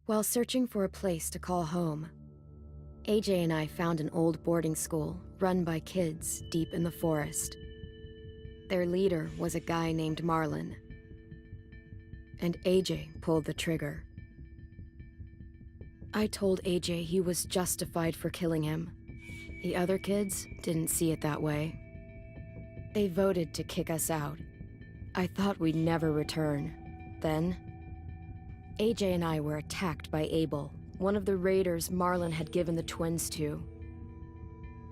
While searching for a place to call home, AJ and I found an old boarding school run by kids deep in the forest. Their leader was a guy named Marlin, and AJ pulled the trigger. I told AJ he was justified for killing him. The other kids didn't see it that way. They voted to kick us out. I thought we'd never return. Then, AJ and I were attacked by Abel, one of the raiders Marlin had given the twins to.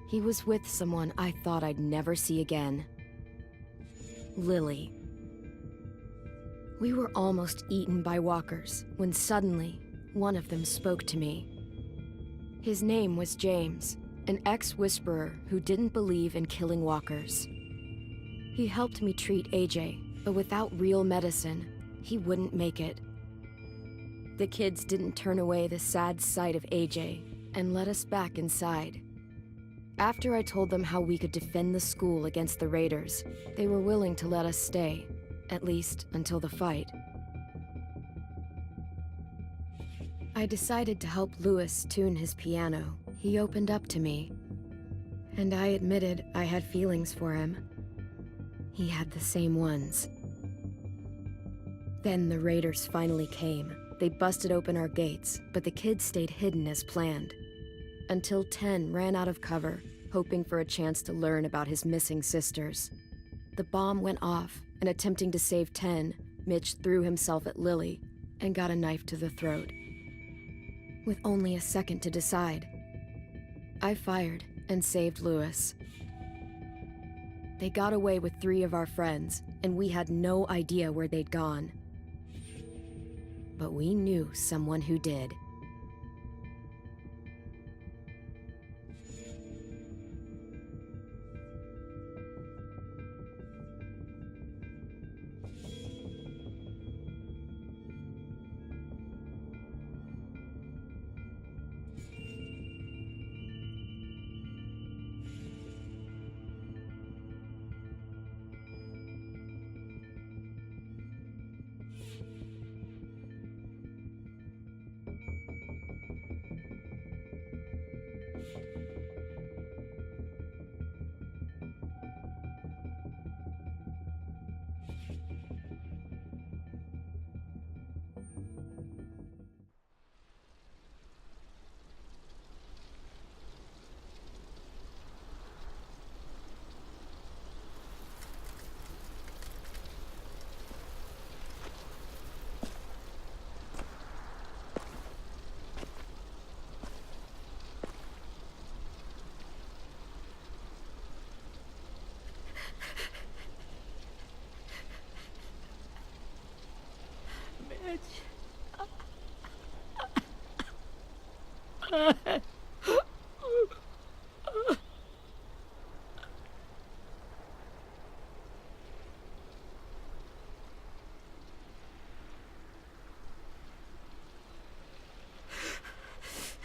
He was with someone I thought I'd never see again. Lily. We were almost eaten by walkers when suddenly one of them spoke to me. His name was James, an ex-whisperer who didn't believe in killing walkers. He helped me treat AJ, but without real medicine, he wouldn't make it. The kids didn't turn away the sad sight of AJ and let us back inside. After I told them how we could defend the school against the raiders, they were willing to let us stay, at least until the fight. I decided to help Louis tune his piano. He opened up to me, and I admitted I had feelings for him. He had the same ones. Then the raiders finally came. They busted open our gates, but the kids stayed hidden as planned. Until Ten ran out of cover, hoping for a chance to learn about his missing sisters. The bomb went off, and attempting to save Ten, Mitch threw himself at Lily and got a knife to the throat. With only a second to decide, I fired and saved Louis. They got away with 3 of our friends, and we had no idea where they'd gone. But we knew someone who did.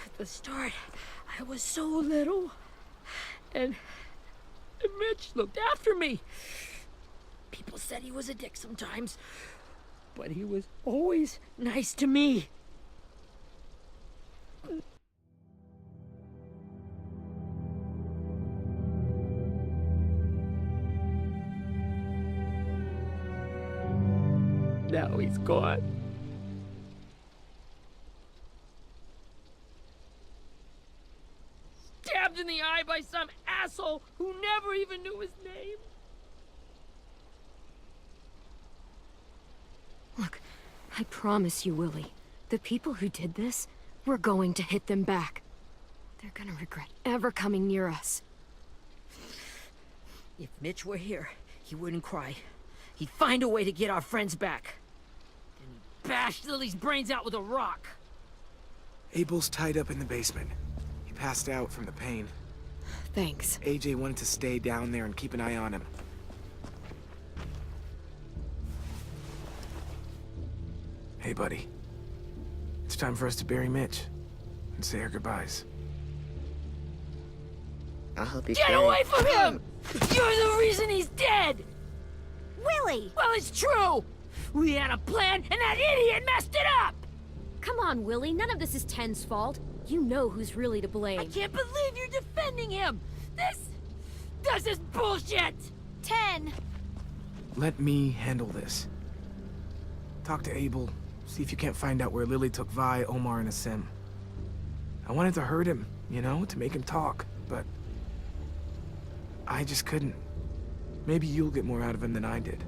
At the start, I was so little, and Mitch looked after me. People said he was a dick sometimes, but he was always nice to me. Now he's gone. Stabbed in the eye by some asshole who never even knew his name. Look, I promise you, Willie, the people who did this, we're going to hit them back. They're gonna regret ever coming near us. If Mitch were here, he wouldn't cry. He'd find a way to get our friends back. Then he'd bash Lily's brains out with a rock. Abel's tied up in the basement. He passed out from the pain. Thanks. AJ wanted to stay down there and keep an eye on him. Hey, buddy. It's time for us to bury Mitch and say our goodbyes. I'll help you Get carry. away from him! You're the reason he's dead! Willie! Well, it's true! We had a plan, and that idiot messed it up! Come on, Willie. None of this is Ten's fault. You know who's really to blame. I can't believe you're defending him! This is bullshit! 10! Let me handle this. Talk to Abel. See if you can't find out where Lily took Vi, Omar, and Asim. I wanted to hurt him, you know, to make him talk, but... I just couldn't. Maybe you'll get more out of him than I did.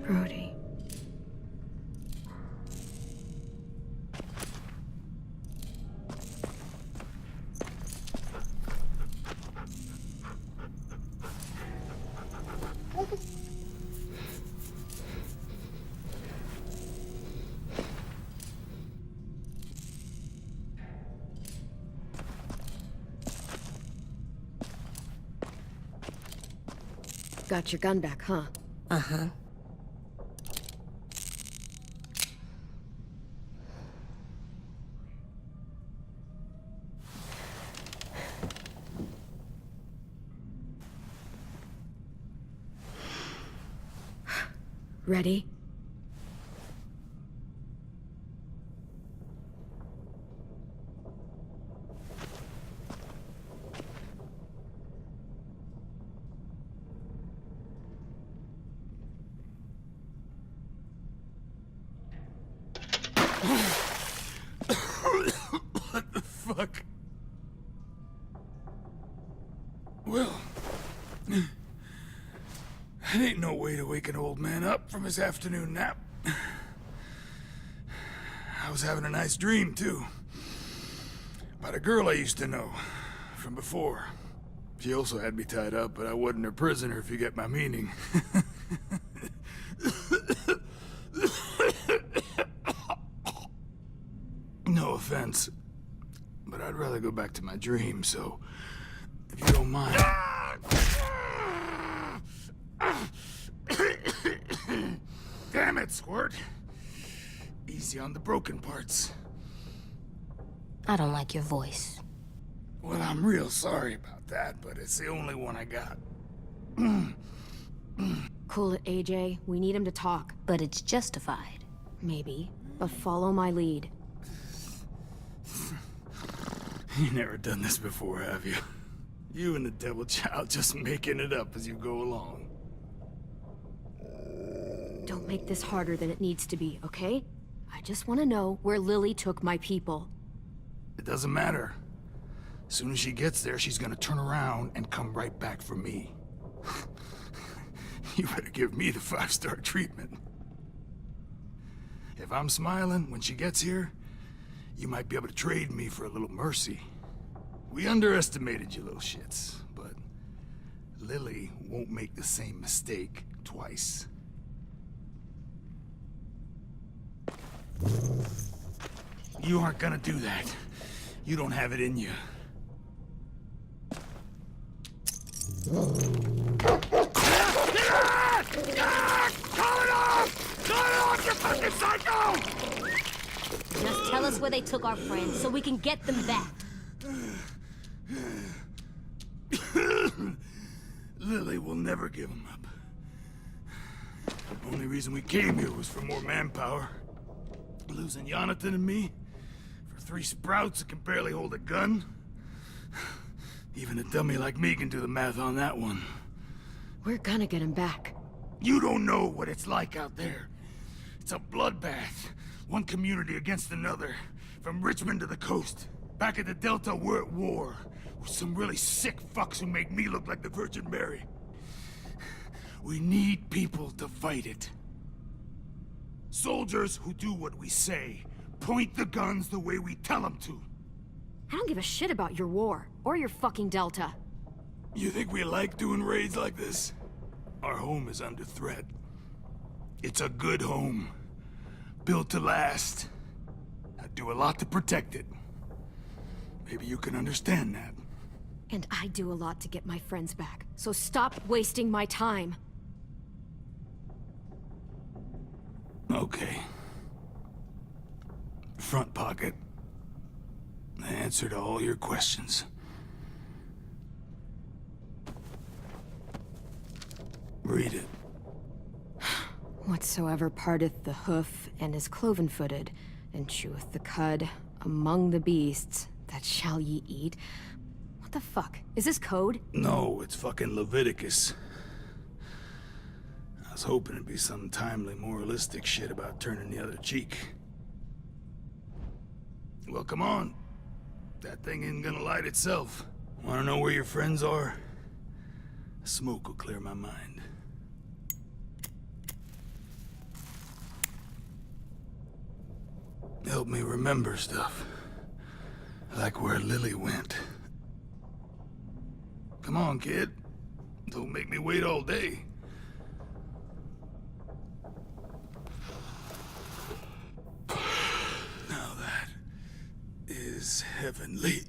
Brody. Got your gun back, huh? Uh-huh. Ready? What the fuck? Well, that ain't no way to wake an old man up from his afternoon nap. I was having a nice dream, too. About a girl I used to know from before. She also had me tied up, but I wasn't her prisoner, if you get my meaning. No offense, but I'd rather go back to my dream, so if you don't mind. Damn it, Squirt. Easy on the broken parts. I don't like your voice. Well, I'm real sorry about that, but it's the only one I got. Cool it, AJ. We need him to talk. But it's justified. Maybe. But follow my lead. You never done this before, have you? You and the Devil Child just making it up as you go along. Don't make this harder than it needs to be, okay? I just want to know where Lily took my people. It doesn't matter. As soon as she gets there, she's gonna turn around and come right back for me. You better give me the 5-star treatment. If I'm smiling when she gets here, you might be able to trade me for a little mercy. We underestimated you little shits, but Lily won't make the same mistake twice. You aren't gonna do that. You don't have it in you. Call it off! Call it off, you fucking psycho! Just tell us where they took our friends so we can get them back. Lily will never give him up. The only reason we came here was for more manpower. Losing Jonathan and me for 3 sprouts that can barely hold a gun. Even a dummy like me can do the math on that one. We're gonna get him back. You don't know what it's like out there. It's a bloodbath. One community against another. From Richmond to the coast. Back at the Delta, we're at war. With some really sick fucks who make me look like the Virgin Mary. We need people to fight it. Soldiers who do what we say, point the guns the way we tell them to. I don't give a shit about your war, or your fucking Delta. You think we like doing raids like this? Our home is under threat. It's a good home. Built to last. I do a lot to protect it. Maybe you can understand that. And I do a lot to get my friends back, so stop wasting my time. Okay. Front pocket. The answer to all your questions. Read it. Whatsoever parteth the hoof and is cloven-footed, and cheweth the cud among the beasts, that shall ye eat. What the fuck? Is this code? No, it's fucking Leviticus. I was hoping it'd be some timely moralistic shit about turning the other cheek. Well, come on. That thing isn't gonna light itself. Wanna know where your friends are? Smoke will clear my mind. Help me remember stuff. Like where Lily went. Come on, kid. Don't make me wait all day. Now that is heavenly.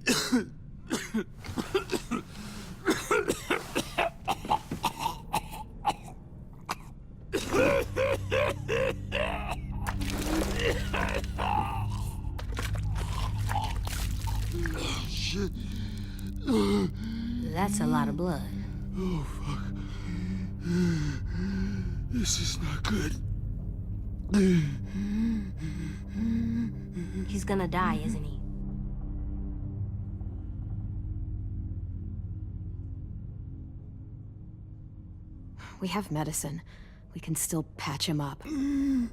Shit. That's a lot of blood. Oh, fuck. This is not good. He's gonna die, isn't he? We have medicine. We can still patch him up. I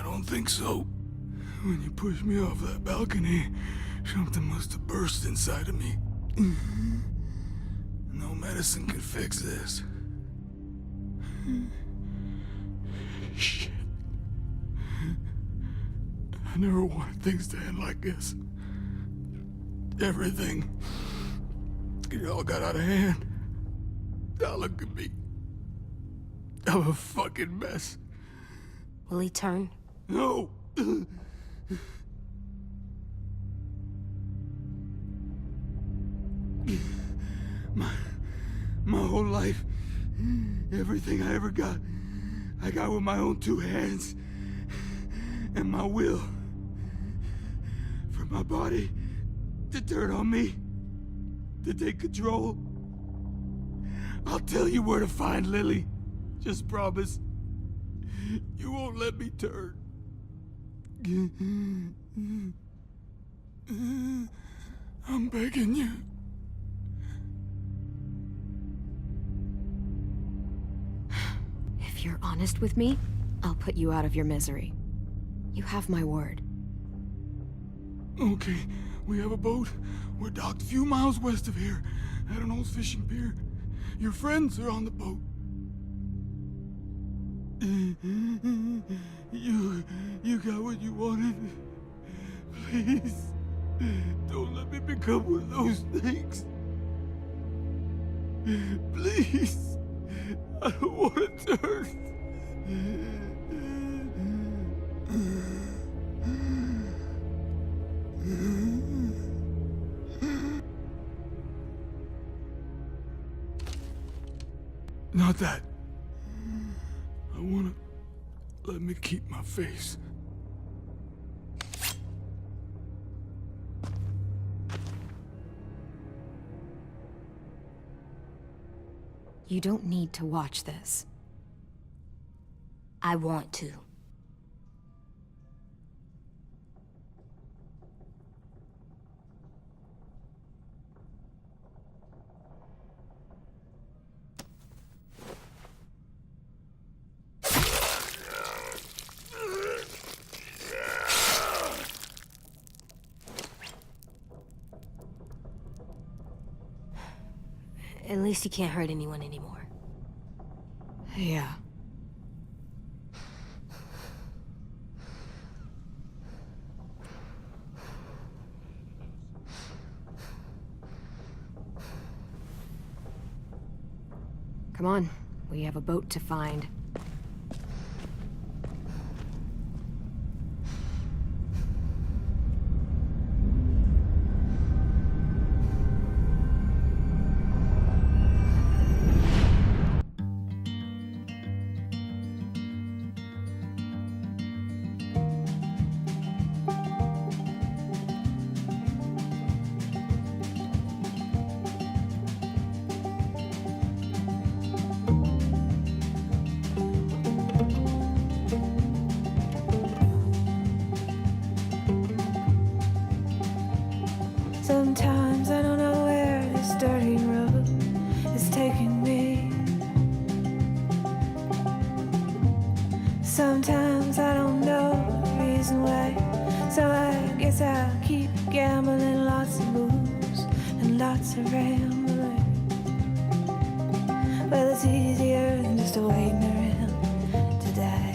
don't think so. When you pushed me off that balcony, something must have burst inside of me. No medicine can fix this. Shit. I never wanted things to end like this. Everything. It all got out of hand. Now look at me. I'm a fucking mess. Will he turn? No! My whole life, everything I ever got, I got with my own two hands and my will. For my body to turn on me, to take control. I'll tell you where to find Lily. Just promise. You won't let me turn. I'm begging you. If you're honest with me, I'll put you out of your misery. You have my word. Okay, we have a boat. We're docked a few miles west of here, at an old fishing pier. Your friends are on the boat. You got what you wanted. Please, don't let me become one of those things. Please, I don't want to turn. Not that. I wanna let me keep my face. You don't need to watch this. I want to. At least he can't hurt anyone anymore. Yeah. Come on, we have a boat to find. Sometimes I don't know where this dirty road is taking me. Sometimes I don't know the reason why. So I guess I'll keep gambling, lots of moves and lots of rambling. Well, it's easier than just waiting around to die.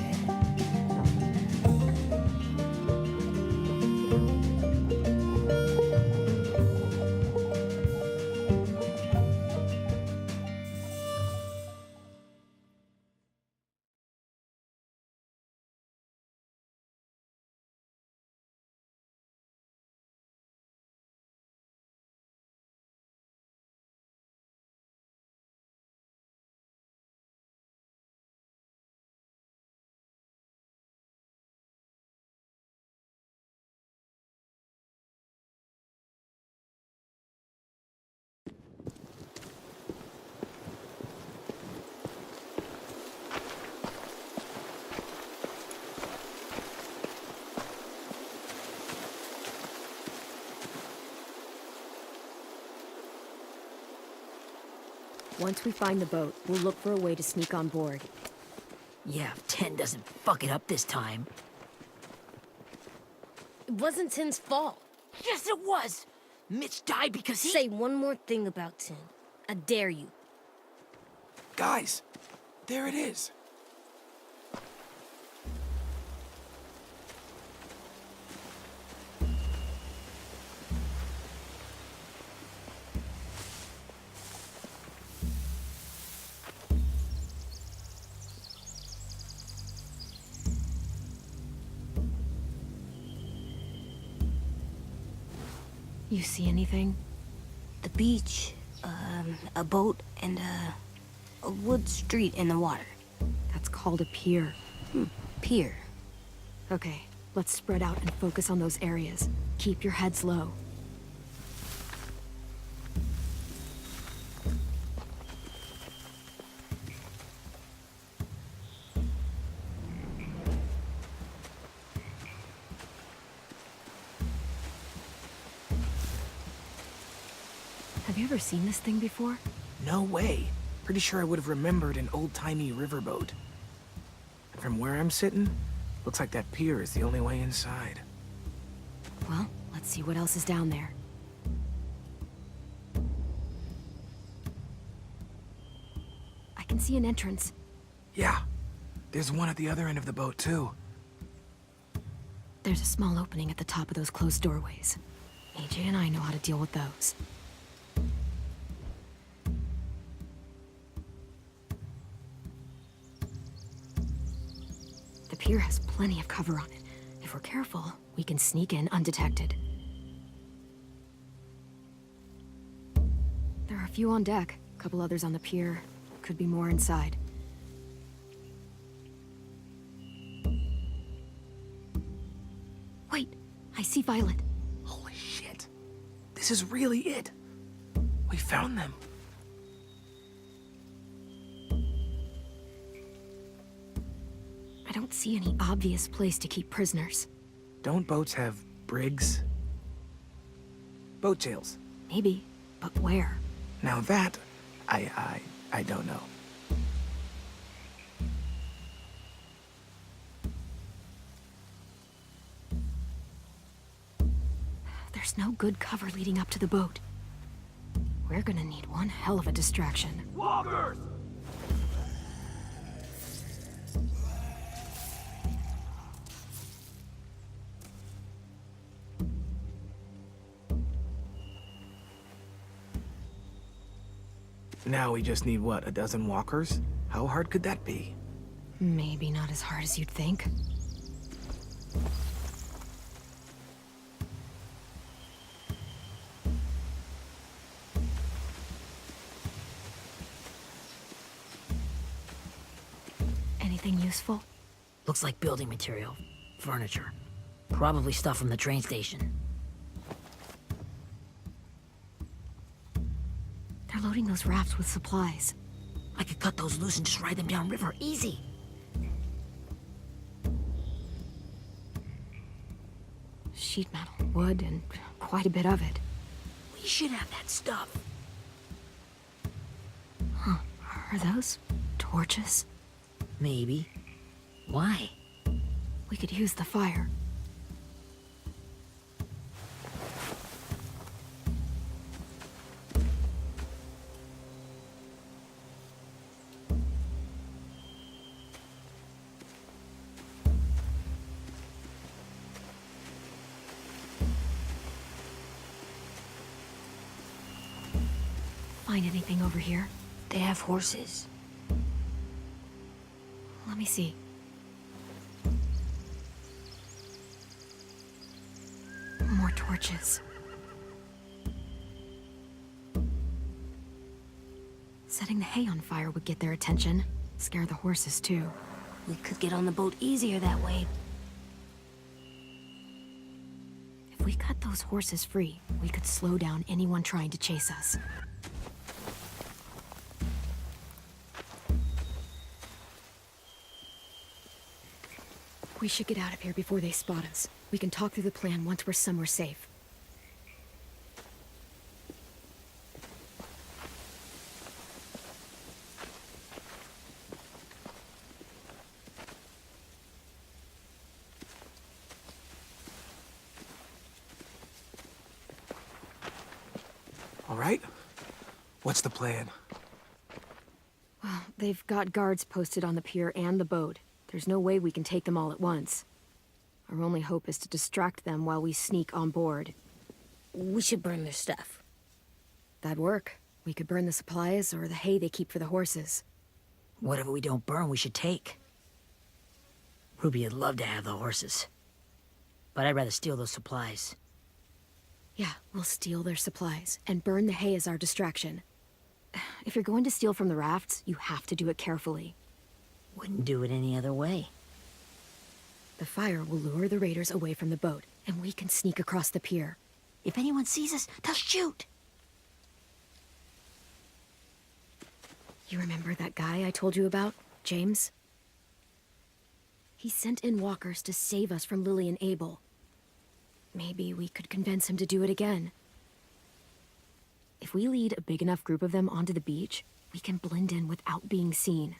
Once we find the boat, we'll look for a way to sneak on board. Yeah, if 10 doesn't fuck it up this time. It wasn't Tin's fault. Yes, it was! Mitch died because he— Say one more thing about Tin. I dare you. Guys, there it is. You see anything? The beach, a boat, and a wood street in the water. That's called a pier. Pier. Okay, let's spread out and focus on those areas. Keep your heads low. Have you ever seen this thing before? No way. Pretty sure I would have remembered an old-timey riverboat. And from where I'm sitting, looks like that pier is the only way inside. Well, let's see what else is down there. I can see an entrance. Yeah, there's one at the other end of the boat, too. There's a small opening at the top of those closed doorways. AJ and I know how to deal with those. The pier has plenty of cover on it. If we're careful, we can sneak in undetected. There are a few on deck, a couple others on the pier. Could be more inside. Wait, I see Violet. Holy shit. This is really it. We found them. I don't see any obvious place to keep prisoners. Don't boats have brigs? Boat jails. Maybe, but where? Now that, I don't know. There's no good cover leading up to the boat. We're gonna need one hell of a distraction. Walkers! Now we just need, what, a dozen walkers? How hard could that be? Maybe not as hard as you'd think. Anything useful? Looks like building material. Furniture. Probably stuff from the train station. They're loading those rafts with supplies. I could cut those loose and just ride them downriver. Easy. Sheet metal, wood, and quite a bit of it. We should have that stuff. Are those torches? Maybe. Why? We could use the fire. Find anything over here? They have horses. Let me see. More torches. Setting the hay on fire would get their attention. Scare the horses, too. We could get on the boat easier that way. If we cut those horses free, we could slow down anyone trying to chase us. We should get out of here before they spot us. We can talk through the plan once we're somewhere safe. All right? What's the plan? Well, they've got guards posted on the pier and the boat. There's no way we can take them all at once. Our only hope is to distract them while we sneak on board. We should burn their stuff. That'd work. We could burn the supplies or the hay they keep for the horses. Whatever we don't burn, we should take. Ruby would love to have the horses. But I'd rather steal those supplies. Yeah, we'll steal their supplies and burn the hay as our distraction. If you're going to steal from the rafts, you have to do it carefully. Wouldn't do it any other way. The fire will lure the raiders away from the boat, and we can sneak across the pier. If anyone sees us, they'll shoot. You remember that guy I told you about, James? He sent in walkers to save us from Lily and Abel. Maybe we could convince him to do it again. If we lead a big enough group of them onto the beach, we can blend in without being seen.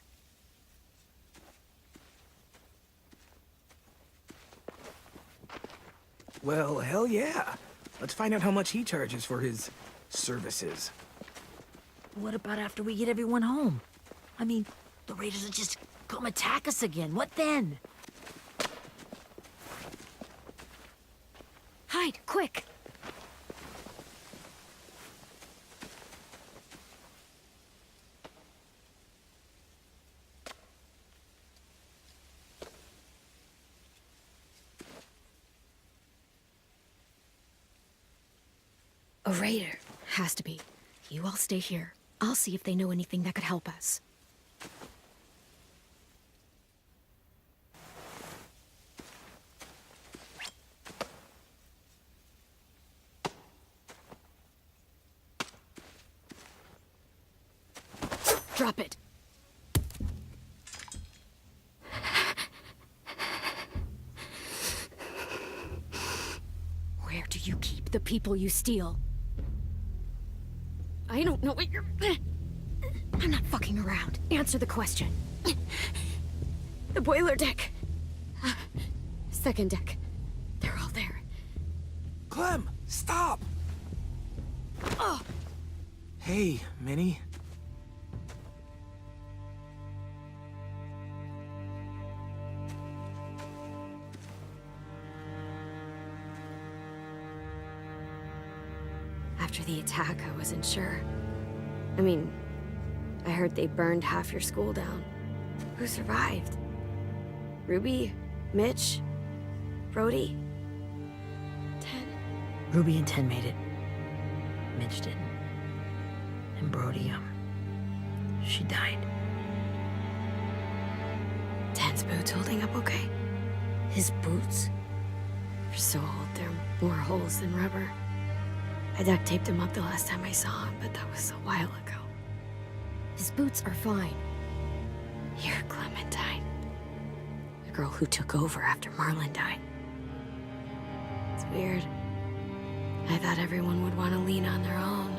Well, hell yeah. Let's find out how much he charges for his services. What about after we get everyone home? I mean, the raiders will just come attack us again. What then? Hide, quick! A raider. Has to be. You all stay here. I'll see if they know anything that could help us. Drop it. Where do you keep the people you steal? I don't know what you're... I'm not fucking around. Answer the question. The boiler deck. Second deck. They're all there. Clem, stop! Oh! Hey, Minnie. After the attack, I wasn't sure. I mean, I heard they burned half your school down. Who survived? Ruby? Mitch? Brody? 10? Ruby and 10 made it. Mitch didn't. And Brody, she died. 10's boots holding up okay? His boots? They're so old, they're more holes than rubber. I duct taped him up the last time I saw him, but that was a while ago. His boots are fine. You're Clementine. The girl who took over after Marlon died. It's weird. I thought everyone would want to lean on their own.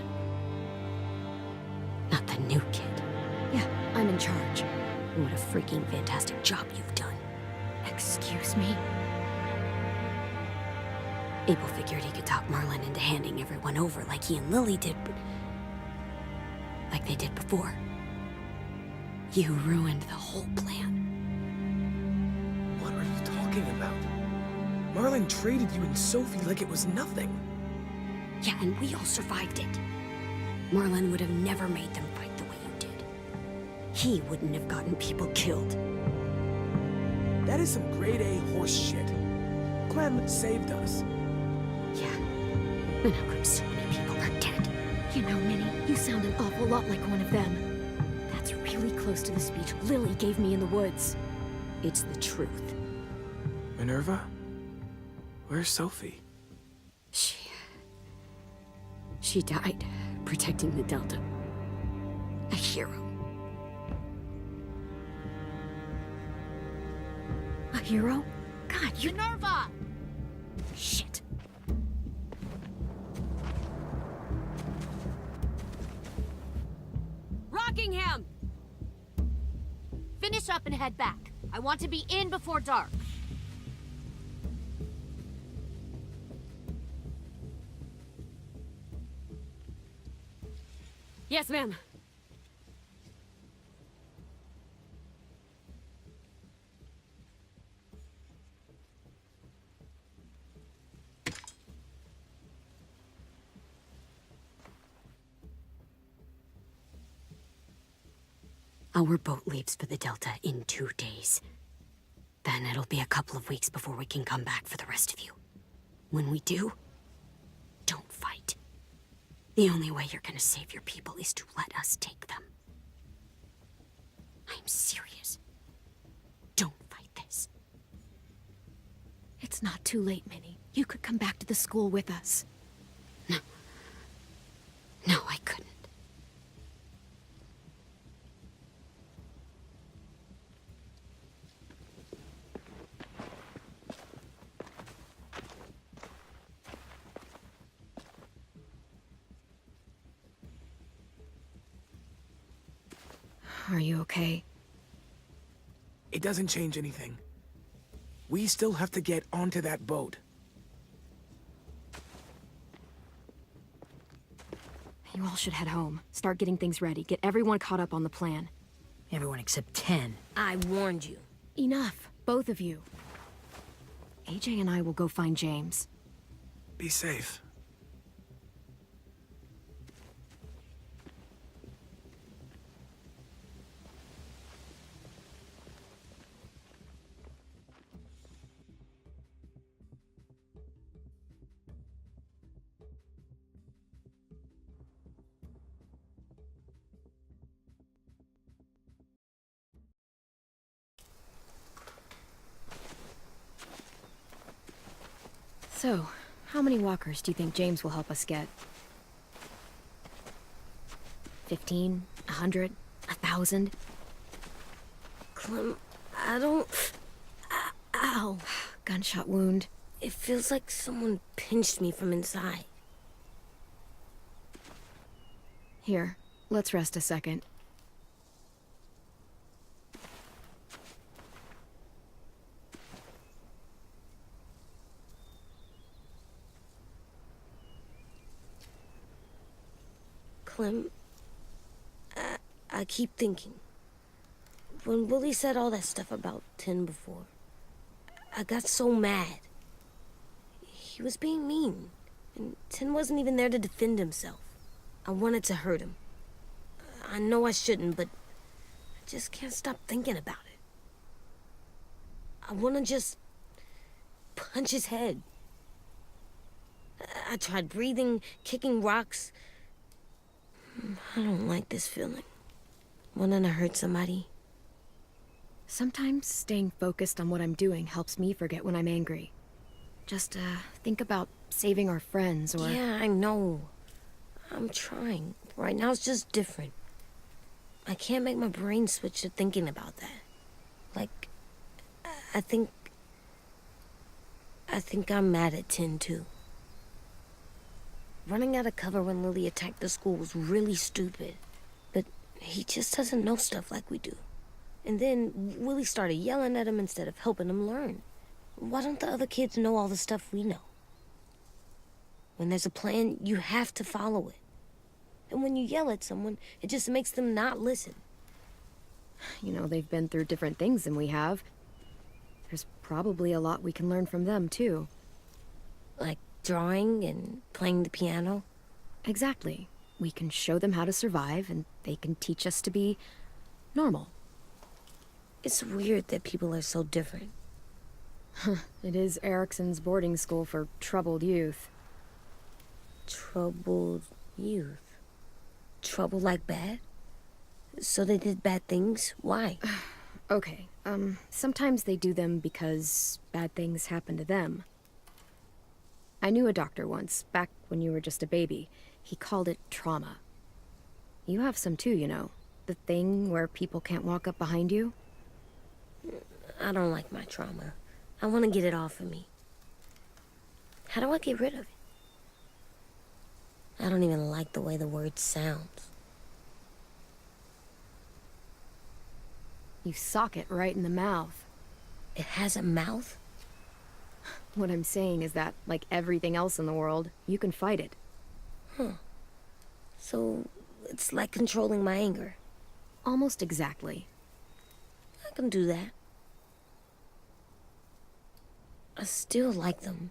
Not the new kid. Yeah, I'm in charge. What a freaking fantastic job you've done. Excuse me? Abel figured he could talk Marlon into handing everyone over like he and Lily did, but... like they did before. You ruined the whole plan. What are you talking about? Marlon traded you and Sophie like it was nothing. Yeah, and we all survived it. Marlon would have never made them fight the way you did. He wouldn't have gotten people killed. That is some grade A horse shit. Clem saved us. Yeah. And how come so many people are dead? You know, Minnie, you sound an awful lot like one of them. That's really close to the speech Lily gave me in the woods. It's the truth. Minerva? Where's Sophie? She died protecting the Delta. A hero. A hero? God, you... Minerva! Shit. Rockingham! Finish up and head back. I want to be in before dark. Yes, ma'am. Our boat leaves for the Delta in 2 days. Then it'll be a couple of weeks before we can come back for the rest of you. When we do, don't fight. The only way you're gonna save your people is to let us take them. I'm serious. Don't fight this. It's not too late, Minnie. You could come back to the school with us. No, I couldn't. Are you okay? It doesn't change anything. We still have to get onto that boat. You all should head home. Start getting things ready. Get everyone caught up on the plan. Everyone except 10. I warned you. Enough, both of you. AJ and I will go find James. Be safe. So, how many walkers do you think James will help us get? 15? 100? 1,000? Clem, I don't... Ow. Gunshot wound. It feels like someone pinched me from inside. Here, let's rest a second. Clem, I keep thinking. When Willie said all that stuff about 10 before, I got so mad. He was being mean, and 10 wasn't even there to defend himself. I wanted to hurt him. I know I shouldn't, but I just can't stop thinking about it. I want to just punch his head. I tried breathing, kicking rocks. I don't like this feeling. Wanting to hurt somebody. Sometimes staying focused on what I'm doing helps me forget when I'm angry. Just, think about saving our friends or... Yeah, I know. I'm trying. Right now it's just different. I can't make my brain switch to thinking about that. Like, I think I'm mad at Tin, too. Running out of cover when Lily attacked the school was really stupid. But he just doesn't know stuff like we do. And then Willie started yelling at him instead of helping him learn. Why don't the other kids know all the stuff we know? When there's a plan, you have to follow it. And when you yell at someone, it just makes them not listen. You know, they've been through different things than we have. There's probably a lot we can learn from them, too. Like drawing and playing the piano? Exactly. We can show them how to survive, and they can teach us to be normal. It's weird that people are so different. It is Erickson's boarding school for troubled youth. Troubled youth? Trouble like bad? So they did bad things? Why? Okay, sometimes they do them because bad things happen to them. I knew a doctor once, back when you were just a baby. He called it trauma. You have some too, you know. The thing where people can't walk up behind you. I don't like my trauma. I want to get it off of me. How do I get rid of it? I don't even like the way the word sounds. You sock it right in the mouth. It has a mouth? What I'm saying is that, like everything else in the world, you can fight it. So, it's like controlling my anger. Almost exactly. I can do that. I still like them.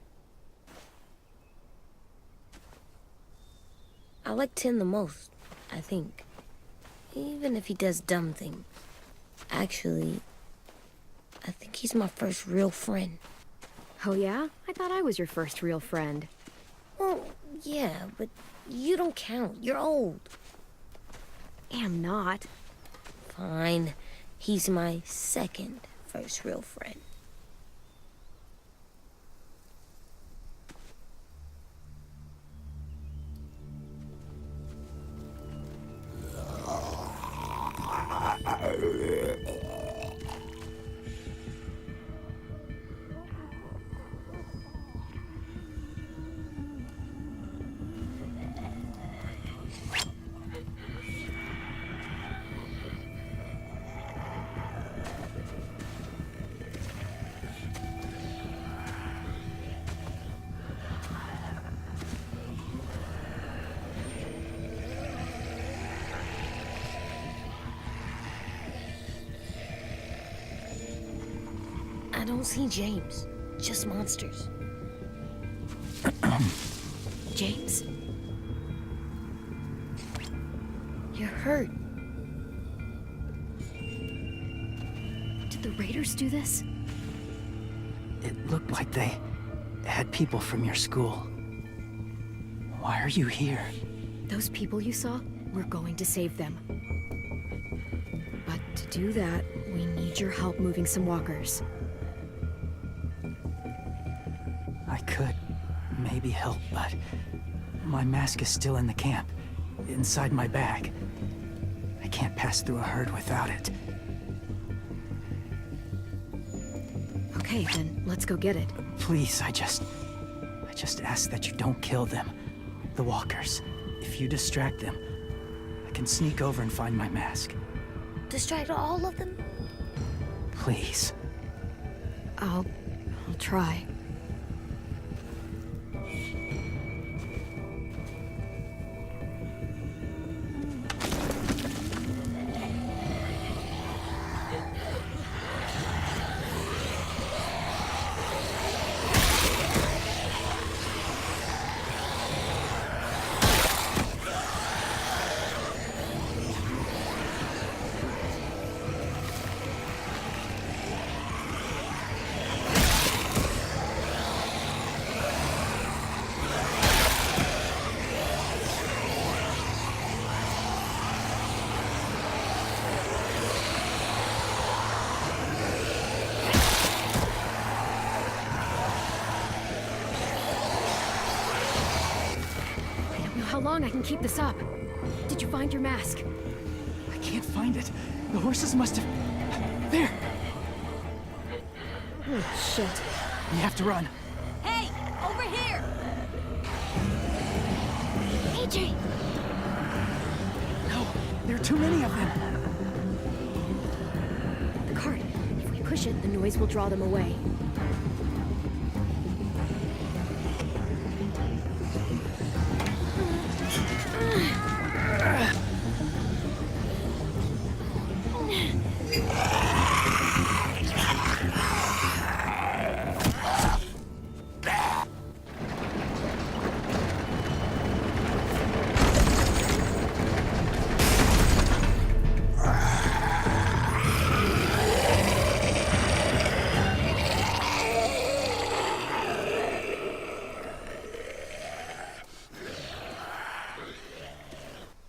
I like Tin the most, I think. Even if he does dumb things. Actually, I think he's my first real friend. Oh yeah? I thought I was your first real friend. Well, yeah, but you don't count. You're old. Am not. Fine. He's my second first real friend. I don't see James, just monsters. James? You're hurt. Did the Raiders do this? It looked like they had people from your school. Why are you here? Those people you saw, we're going to save them. But to do that, we need your help moving some walkers. I could maybe help, but my mask is still in the camp, inside my bag. I can't pass through a herd without it. Okay, then let's go get it. Please, I just ask that you don't kill them. The walkers. If you distract them, I can sneak over and find my mask. Distract all of them? Please. I'll try. how long I can keep this up. Did you find your mask? I can't find it. The horses must have... There! Oh, shit. We have to run. Hey! Over here! AJ! No, there are too many of them. The cart. If we push it, the noise will draw them away.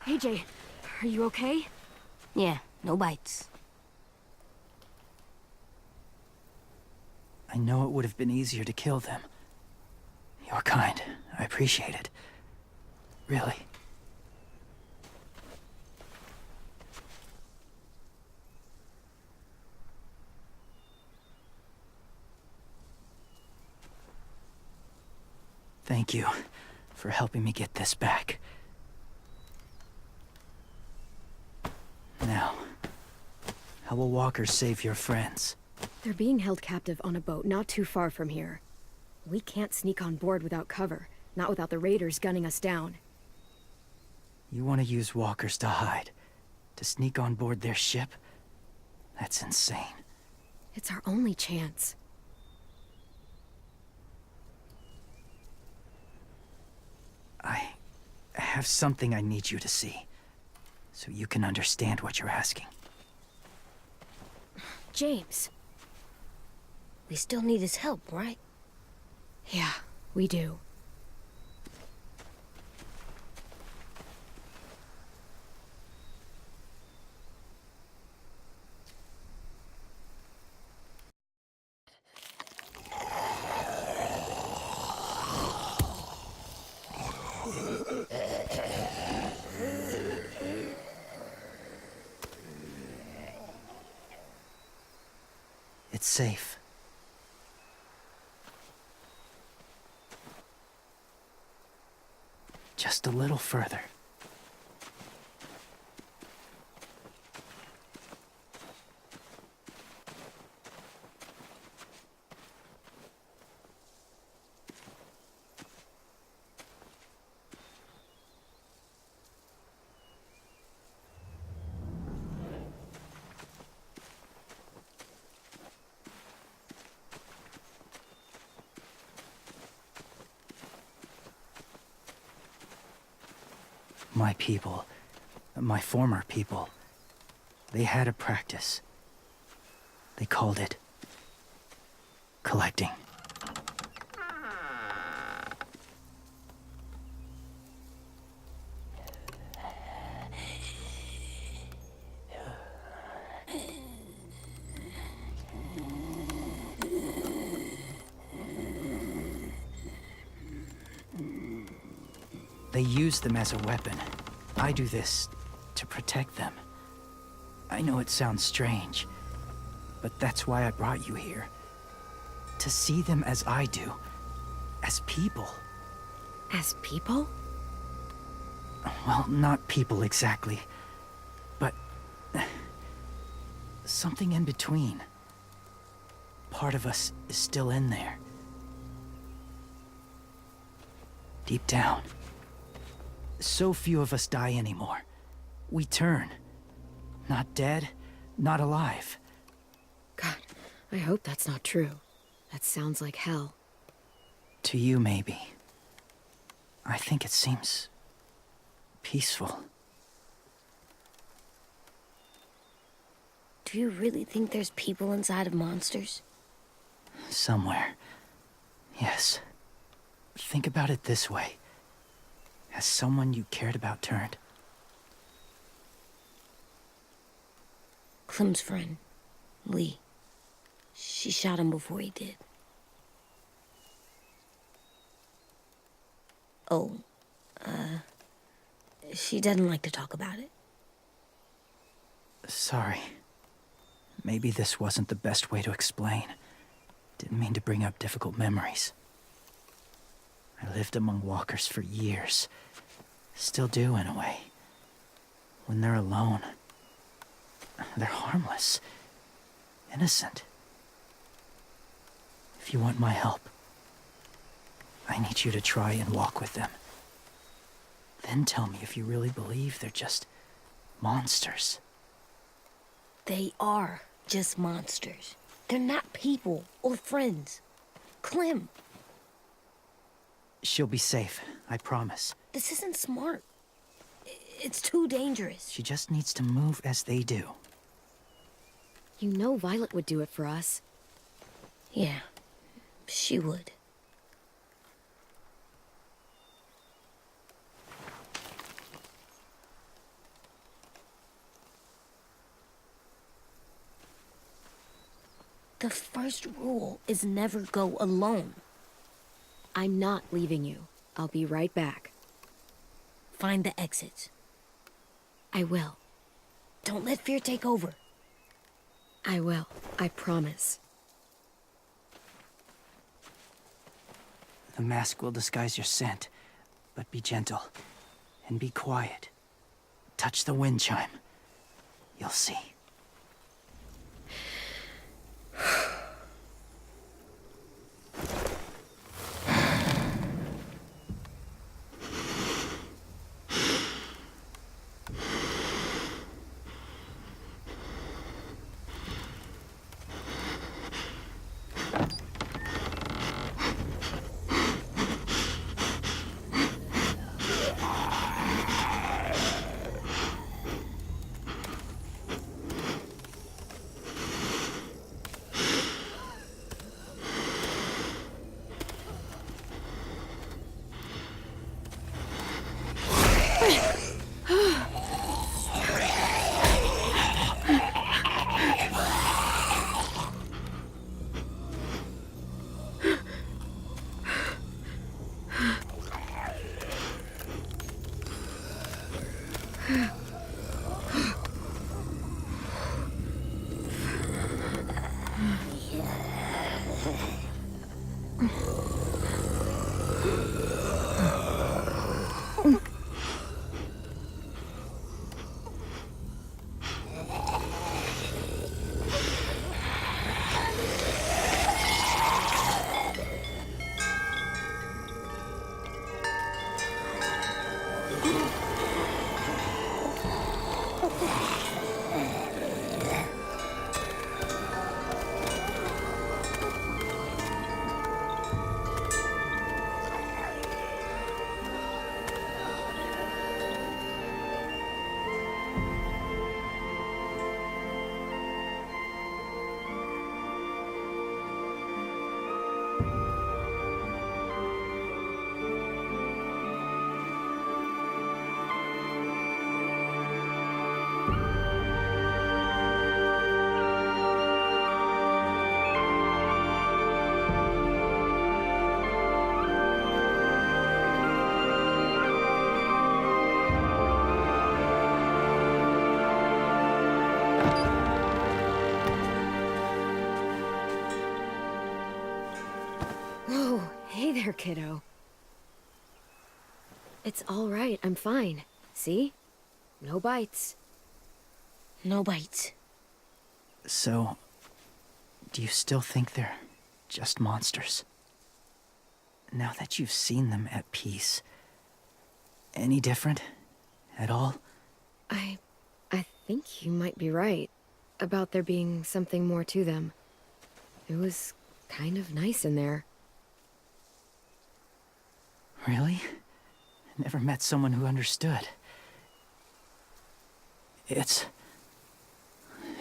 AJ, are you okay? Yeah, no bites. I know it would have been easier to kill them. You're kind. I appreciate it. Really. Thank you for helping me get this back. Now, how will Walker save your friends? They're being held captive on a boat not too far from here. We can't sneak on board without cover, not without the raiders gunning us down. You want to use walkers to hide? To sneak on board their ship? That's insane. It's our only chance. I have something I need you to see, so you can understand what you're asking. James. We still need his help, right? Yeah, we do. It's safe. Just a little further. My people, my former people, they had a practice. They called it collecting. They use them as a weapon. I do this to protect them. I know it sounds strange, but that's why I brought you here. To see them as I do. As people. As people? Well, not people exactly, but something in between. Part of us is still in there. Deep down. So few of us die anymore. We turn. Not dead, not alive. God, I hope that's not true. That sounds like hell. To you, maybe. I think it seems peaceful. Do you really think there's people inside of monsters? Somewhere. Yes. Think about it this way. Has someone you cared about turned? Clem's friend, Lee. She shot him before he did. Oh, She doesn't like to talk about it. Sorry. Maybe this wasn't the best way to explain. Didn't mean to bring up difficult memories. I lived among walkers for years. Still do, in a way. When they're alone, they're harmless. Innocent. If you want my help, I need you to try and walk with them. Then tell me if you really believe they're just monsters. They are just monsters. They're not people or friends. Clem, She'll be safe, I promise. this isn't smart. It's too dangerous. She just needs to move as they do. You know Violet would do it for us. Yeah, she would. The first rule is never go alone. I'm not leaving you. I'll be right back. Find the exits. I will. Don't let fear take over. I will. I promise. The mask will disguise your scent, but be gentle. And be quiet. Touch the wind chime. You'll see. Hey there, kiddo. It's all right. I'm fine. See? No bites. No bites. So, do you still think they're just monsters? Now that you've seen them at peace, any different at all? I think you might be right about there being something more to them. It was kind of nice in there. Really? Never met someone who understood.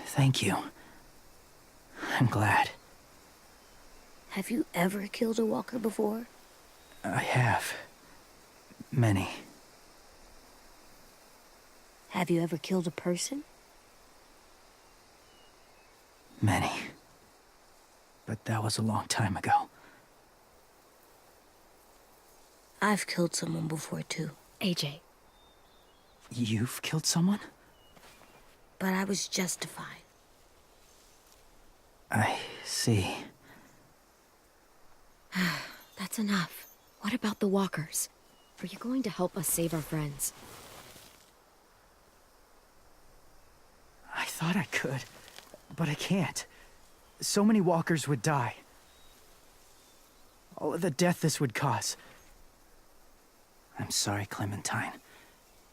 Thank you. I'm glad. Have you ever killed a walker before? I have. Many. Have you ever killed a person? Many. But that was a long time ago. I've killed someone before, too. AJ, You've killed someone? But I was justified. I see. That's enough. What about the walkers? Are you going to help us save our friends? I thought I could, but I can't. So many walkers would die. All of the death this would cause. I'm sorry, Clementine,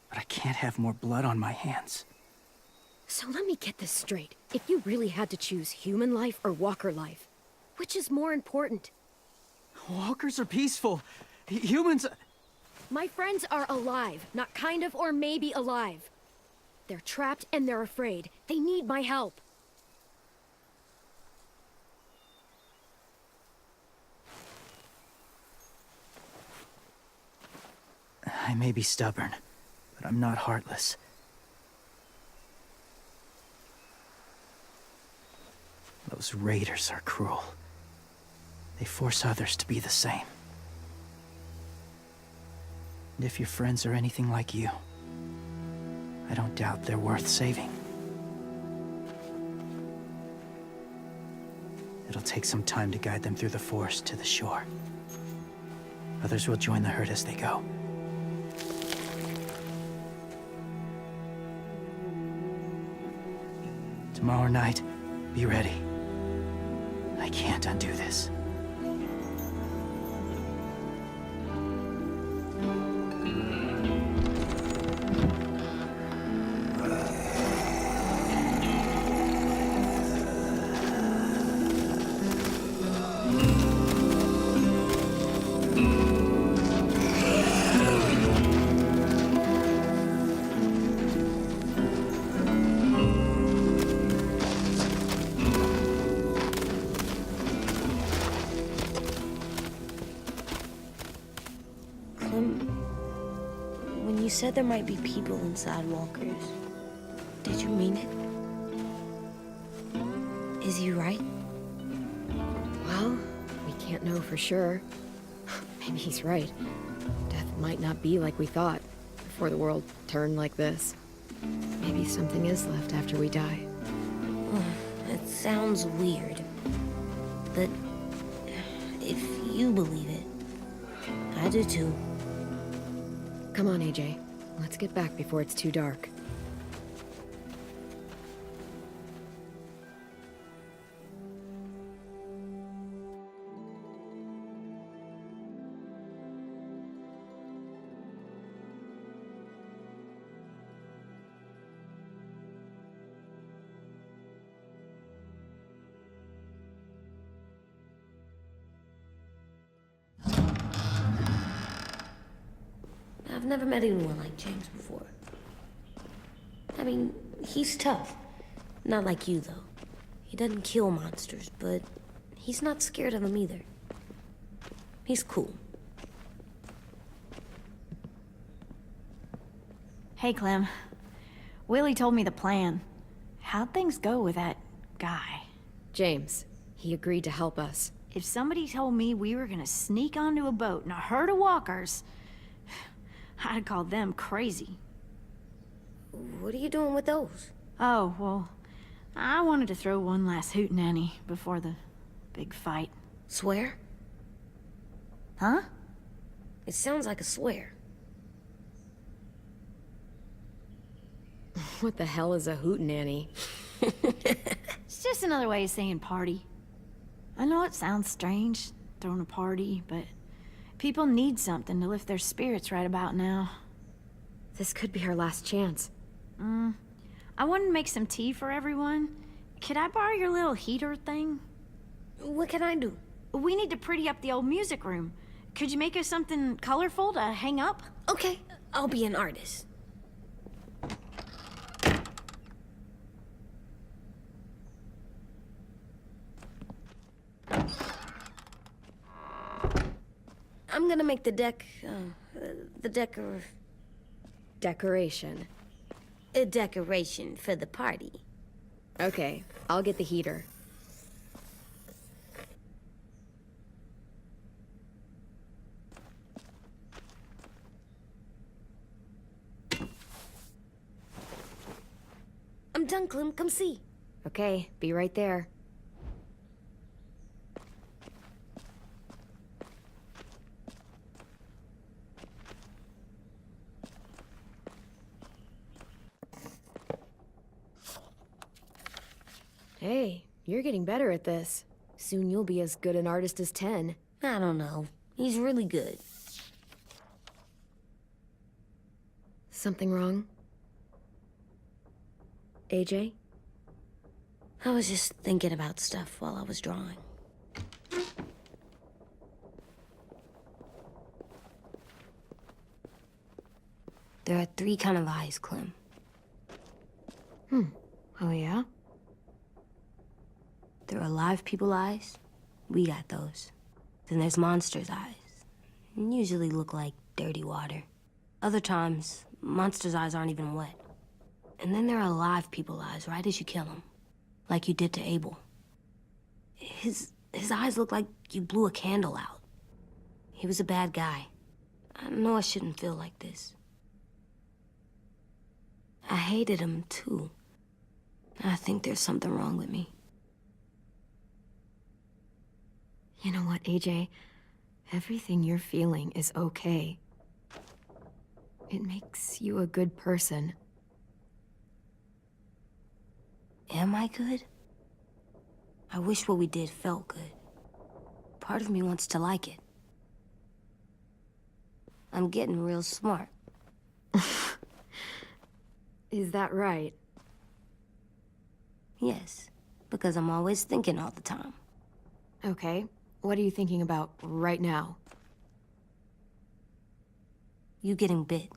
but I can't have more blood on my hands. So let me get this straight. If you really had to choose human life or walker life, which is more important? Walkers are peaceful. Humans... My friends are alive, not kind of or maybe alive. They're trapped and they're afraid. They need my help. I may be stubborn, but I'm not heartless. Those raiders are cruel. They force others to be the same. And if your friends are anything like you, I don't doubt they're worth saving. It'll take some time to guide them through the forest to the shore. Others will join the herd as they go. Tomorrow night, be ready. I can't undo this. When you said there might be people inside walkers, did you mean it? Is he right? Well, we can't know for sure. Maybe he's right. Death might not be like we thought before the world turned like this. Maybe something is left after we die. It sounds weird. But if you believe it, I do too. Come on, AJ. Let's get back before it's too dark. I've never met anyone like James before. I mean, he's tough. Not like you, though. He doesn't kill monsters, but he's not scared of them either. He's cool. Hey, Clem. Willie told me the plan. How'd things go with that guy? James, he agreed to help us. If somebody told me we were gonna sneak onto a boat in a herd of walkers, I'd call them crazy. What are you doing with those? Oh, well, I wanted to throw one last hootenanny before the big fight. Swear? Huh? It sounds like a swear. What the hell is a hootenanny? It's just another way of saying party. I know it sounds strange, throwing a party, but people need something to lift their spirits right about now. This could be our last chance. I wanted to make some tea for everyone. Could I borrow your little heater thing? What can I do? We need to pretty up the old music room. Could you make us something colorful to hang up? Okay, I'll be an artist. I'm gonna make the Decoration. a decoration for the party. Okay, I'll get the heater. done, Clem. Come see. Okay, be right there. Hey, you're getting better at this. Soon you'll be as good an artist as 10. I don't know. He's really good. Something wrong? AJ? I was just thinking about stuff while I was drawing. There are 3 kind of eyes, Clem. Oh yeah? There are live people eyes. We got those. Then there's monsters' eyes. Usually look like dirty water. Other times, monsters' eyes aren't even wet. And then there are live people eyes right as you kill them. Like you did to Abel. His eyes look like you blew a candle out. He was a bad guy. I know I shouldn't feel like this. I hated him, too. I think there's something wrong with me. You know what, AJ? Everything you're feeling is okay. It makes you a good person. Am I good? I wish what we did felt good. Part of me wants to like it. I'm getting real smart. Is that right? Yes, because I'm always thinking all the time. Okay. What are you thinking about right now? You getting bit,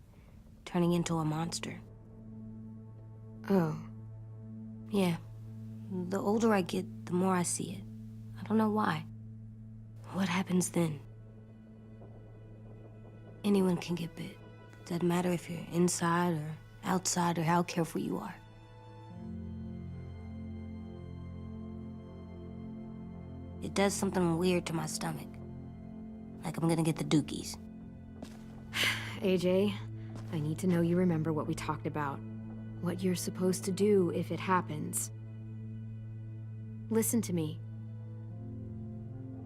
turning into a monster. Oh. Yeah. The older I get, the more I see it. I don't know why. What happens then? Anyone can get bit. Doesn't matter if you're inside or outside or how careful you are. It does something weird to my stomach. Like I'm gonna get the dookies. AJ, I need to know you remember what we talked about. What you're supposed to do if it happens. Listen to me.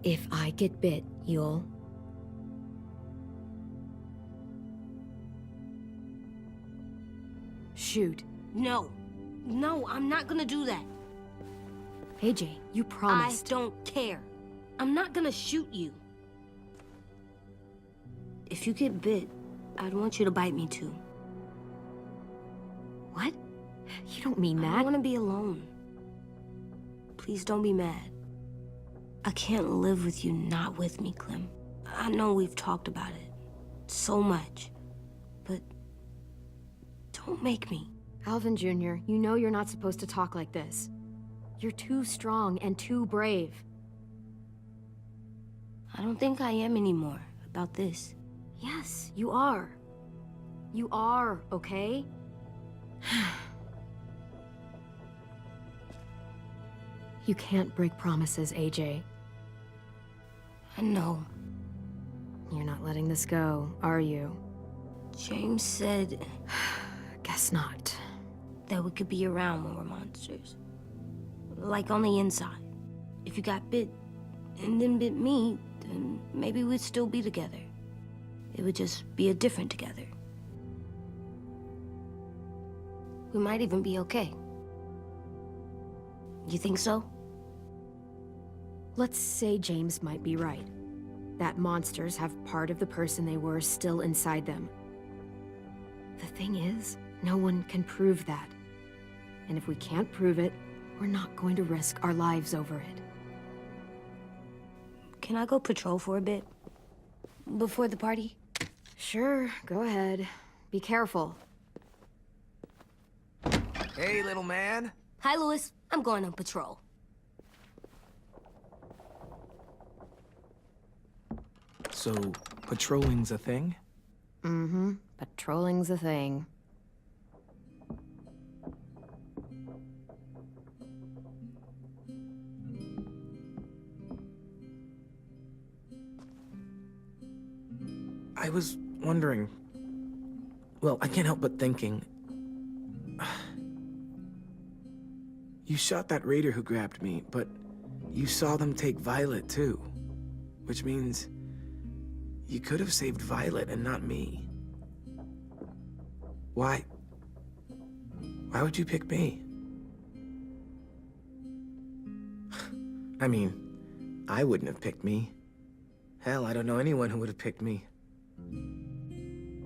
If I get bit, you'll... shoot. No. No, I'm not gonna do that. AJ, you promised. I don't care. I'm not gonna shoot you. If you get bit, I'd want you to bite me too. What? You don't mean I that. don't want to be alone. Please don't be mad. I can't live with you not with me, Clem. I know we've talked about it so much, but don't make me. Alvin Jr., you know you're not supposed to talk like this. You're too strong and too brave. I don't think I am anymore about this. Yes, you are. You are, okay? You can't break promises, AJ. I know. You're not letting this go, are you? James said Guess not. that we could be around when we're monsters. Like on the inside. If you got bit and then bit me, then maybe we'd still be together. It would just be a different together. We might even be okay. You think so? Let's say James might be right. That monsters have part of the person they were still inside them. The thing is, no one can prove that. And if we can't prove it, we're not going to risk our lives over it. Can I go patrol for a bit? Before the party? Sure, go ahead. Be careful. Hey, little man. Hi, Louis. I'm going on patrol. So, patrolling's a thing? Mm-hmm. Patrolling's a thing. I was wondering... Well, I can't help but thinking... You shot that raider who grabbed me, but you saw them take Violet too. Which means you could have saved Violet and not me. Why? Why would you pick me? I mean, I wouldn't have picked me. Hell, I don't know anyone who would have picked me.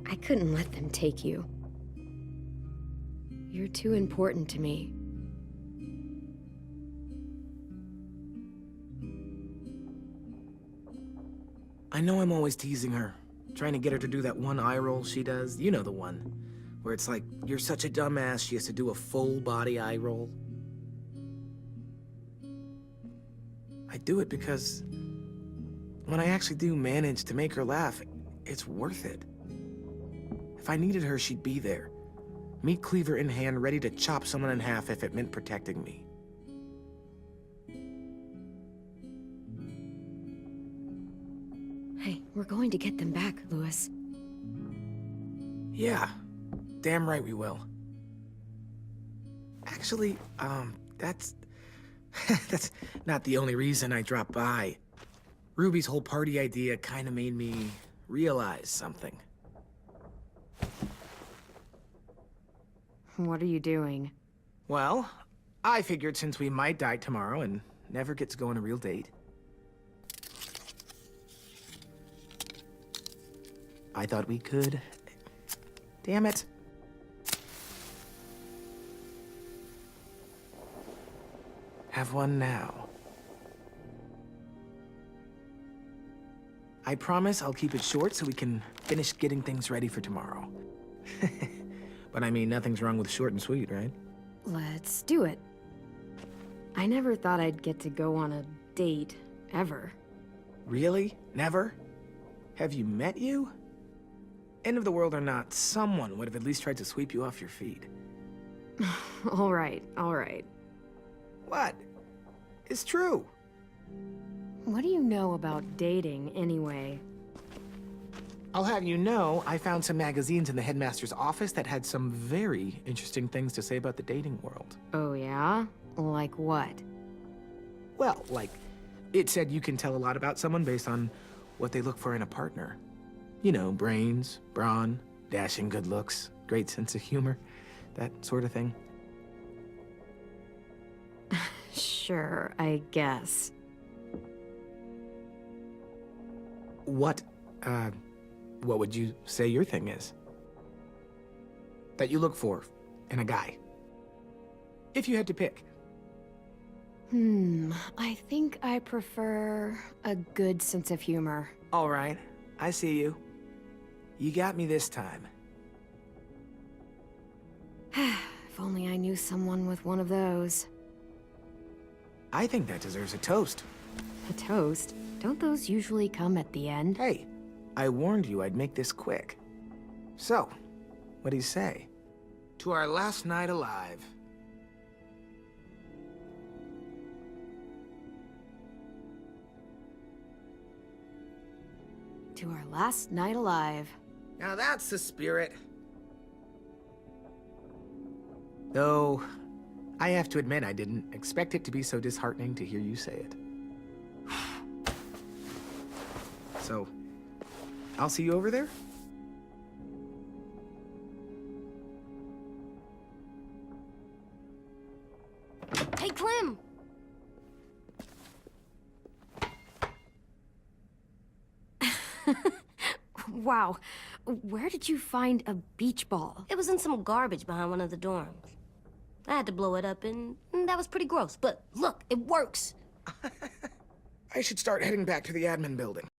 I couldn't let them take you. You're too important to me. I know I'm always teasing her, trying to get her to do that one eye roll she does. You know the one, where it's like, you're such a dumbass, she has to do a full body eye roll. I do it because when I actually do manage to make her laugh, it's worth it. If I needed her, she'd be there. Meat cleaver in hand, ready to chop someone in half if it meant protecting me. Hey, we're going to get them back, Louis. Yeah, damn right we will. Actually, that's... that's not the only reason I dropped by. Ruby's whole party idea kind of made me realize something. What are you doing? Well, I figured since we might die tomorrow and never get to go on a real date, I thought we could... Damn it. Have one now. I promise I'll keep it short so we can finish getting things ready for tomorrow. But I mean, nothing's wrong with short and sweet, right? Let's do it. I never thought I'd get to go on a date, ever. Really? Never? Have you met you? End of the world or not, someone would have at least tried to sweep you off your feet. All right, all right. What? It's true. What do you know about dating, anyway? I'll have you know, I found some magazines in the headmaster's office that had some very interesting things to say about the dating world. Oh, yeah? Like what? Well, like, it said you can tell a lot about someone based on what they look for in a partner. You know, brains, brawn, dashing good looks, great sense of humor, that sort of thing. Sure, I guess. What would you say your thing is? That you look for in a guy? If you had to pick. I think I prefer a good sense of humor. All right, I see you. You got me this time. If only I knew someone with one of those. I think that deserves a toast. A toast? Don't those usually come at the end? Hey, I warned you I'd make this quick. So, what do you say? To our last night alive. To our last night alive. Now that's the spirit. Though, I have to admit I didn't expect it to be so disheartening to hear you say it. So, I'll see you over there? Hey, Clem! Wow, where did you find a beach ball? It was in some garbage behind one of the dorms. I had to blow it up, and that was pretty gross. But look, it works. I should start heading back to the admin building.